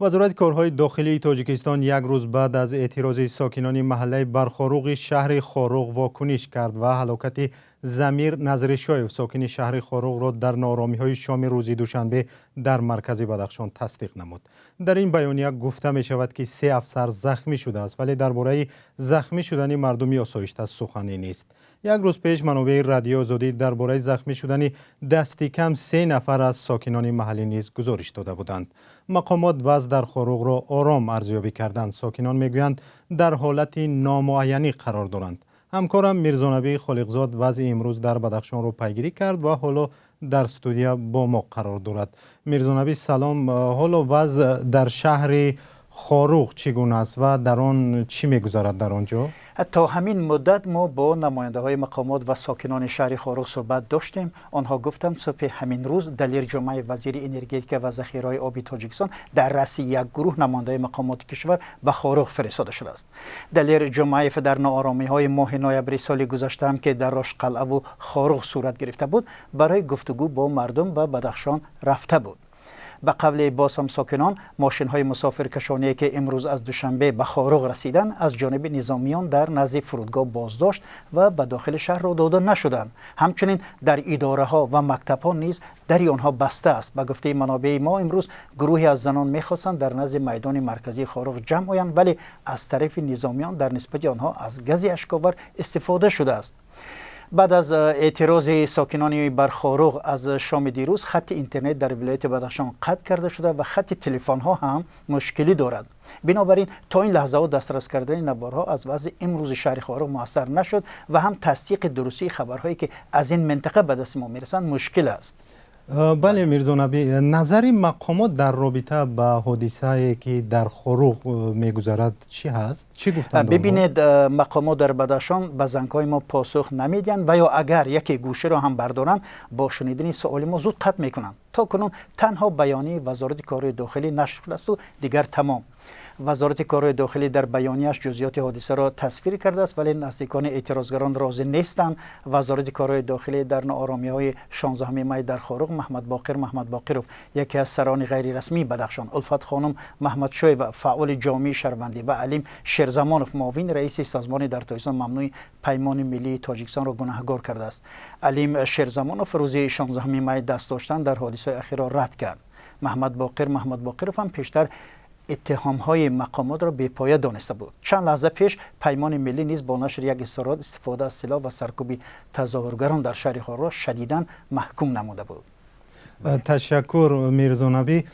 وزارت کارهای داخلی تاجیکستان یک روز بعد از اعتراض ساکنان محله برخاروق شهر خاروق واکنش کرد و هلاکت ضمیر نظرشایف ساکن شهر خاروق را در ناآرامی‌های شام روز دوشنبه در مرکز بدخشان تصدیق نمود. در این بیانیه گفته می شود که 3 افسر زخمی شده است، ولی درباره زخمی شدن مردمی آسایشته سخنی نیست. یک روز پیش منابع رادیو آزادی درباره زخمی شدن دستی کم 3 نفر از ساکنان محلی نیز گزارش داده بودند. مقامات وضع در خاروق را آرام ارزیابی کردند. ساکنان میگویند در حالت نامعینی قرار دارند. همکارم میرزانبی خالقزاد وضع امروز در بدخشان را پیگیری کرد و حالا در استودیو با ما قرار دارد. میرزانبی سلام، حالا وضع در شهر خاروق چگونه است و در آن چی میگذرد در آنجا؟ تا همین مدت ما با نماینده های مقامات و ساکنان شهر خاروق صحبت داشتیم. آنها گفتند صبح همین روز دلیر جمعه وزیر انرژی و ذخیره آبی تاجیکستان در رأس یک گروه نماینده مقامات کشور به خاروق فرستاده شده است. دلیر جمعه در ناآرامی های ماه نوامبر سال گذشته هم که در راش قلعه و خاروق صورت گرفته بود برای گفتگو با مردم به بدخشان رفته بود. به قول باز هم ساکنان، ماشین های مسافرکشانی که امروز از دوشنبه به خاروق رسیدن از جانب نظامیان در نزد فرودگاه بازداشت و به داخل شهر را داده نشدند. همچنین در اداره ها و مکتب ها نیز دری آنها بسته است. به گفته منابع ما امروز گروهی از زنان میخواستند در نزد میدان مرکزی خاروق جمع آیند، ولی از طرف نظامیان در نسبت آنها از گاز اشک‌آور استفاده شده است. بعد از اعتراض ساکنان برخاروق از شام دیروز خط اینترنت در ولایت بدخشان قطع کرده شده و خط تلفن ها هم مشکلی دارد. بنابراین تا این لحظه دسترس کردن نوارها از وضع امروز شهر خاروق موثر نشد و هم تصدیق درستی خبرهایی که از این منطقه به دست ما میرسند مشکل است. بله میرزانبی، نظر مقامات در رابطه با حادثه که در خاروق میگذرد چی هست؟ چی گفتند؟ ببینید، مقامات در بدخشان به زنگ‌های ما پاسخ نمیدن و یا اگر یک گوشه را هم بردارن با شنیدن سوال ما زود قطع میکنن. تا کنون تنها بیانیه وزارت کارهای داخلی نشر شده است و دیگر تمام. وزارت کارهای داخلی در بیانیه‌اش جزئیات حادثه را تصویر کرده است، ولی نزدیکان اعتراضگران راضی نیستند. وزارت کارهای داخلی در ناآرامی‌های 16 می در خاروق محمد باقرov یکی از سران غیر رسمی بدخشان، الفت خانم محمد شویو فعال جامعه شهروندی و علیم شیرزمانوف معاون رئیس سازمان در تاجیکستان ممنوع پیمان ملی تاجیکستان را گناهکار کرده است. علیم شیرزمانوف روز 16 می دست داشتن در حادثه اخیر را رد کرد. محمد باقرov هم پیشتر اتهام‌های مقامات را بی‌پایه دانسته بود. چند لحظه پیش پیمان ملی نیز با نشر یک اظهارات استفاده از سلاح و سرکوب تظاهرگران در شهر خاروق شدیداً محکوم نموده بود. تشکر میرزانبی.